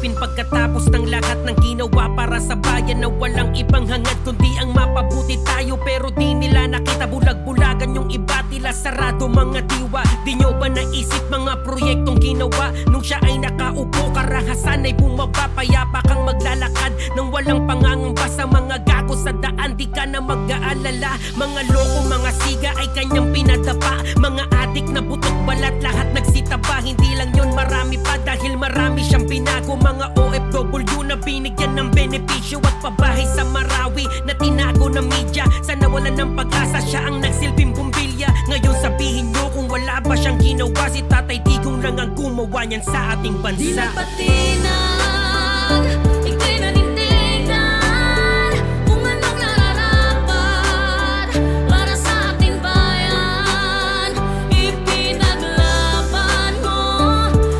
isipin pagkatapos ng lahat ng ginawa para sa bayan na walang ibang hangad kundi ang mapabuti tayo. Pero di nila nakita, bulag-bulagan yung iba, tila sarado mga diwa. Di nyo ba naisip mga proyektong ginawa nung siya ay nakaupo? Karahasan ay bumaba, payapa kang maglalakad nang walang pangangamba sa mga gago sa daan. Di ka na mag-aalala, mga loko, mga siga ay kanyang pinadapa. Mga adik na butok balat, lahat nagsitaba. Hindi lang yun, marami pa dahil marami siyang binago. Mga OFW na binigyan ng benepisyo at pabahay sa Marawi na tinago ng media. Sa nawalan ng pag-asa, siya ang nagsilbing bumbilya. Ngayon sabihin nyo kung wala ba siyang ginawa. Si Tatay Digong lang ang gumawa niyan sa ating bansa. Di nagpatinag, ika'y nanindigan kung anong nararapat para sa ating bayan. Ipinaglaban mo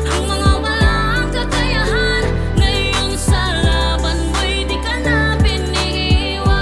ang mga walang kakayahan. Ngayon sa laban mo'y di ka na biniiwan.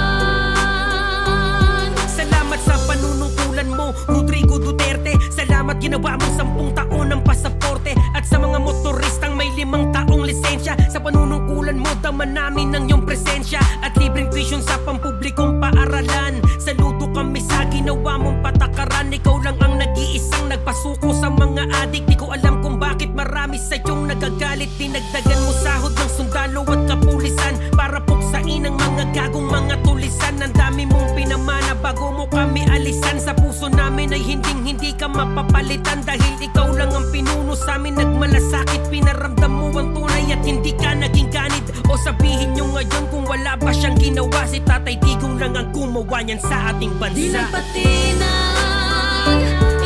Salamat sa panunungkulan mo, Rodrigo Duterte. Salamat, ginawa mo 10 taon ng pasaporte. At sa mga motoristang may 5 taong lisensya, sa panunungkulan mo daman namin ang iyong presensya. At libreng tuition sa pampublikong paaralan. Saludo kami sa ginawa mong patakaran. Ikaw lang ang nag-iisang nagpasuko sa mga adik. Di ko alam kung bakit marami sa iyong nagagalit. Dinagdagan mo sahod ng sundalo at kapulisan para puksain ang mga gagong mga tulisan. Ang dami mong pinamana bago mo kami alisan. Sa puso namin ay hindi ka mapapalitan, dahil ikaw lang ang pinuno sa amin. Nagmalasakit, pinaramdam mo ang tunay at hindi ka naging ganid. O sabihin nyo ngayon kung wala ba siyang ginawa. Si Tatay Digong lang ang gumawa niyan sa ating bansa. Di nagpatinag,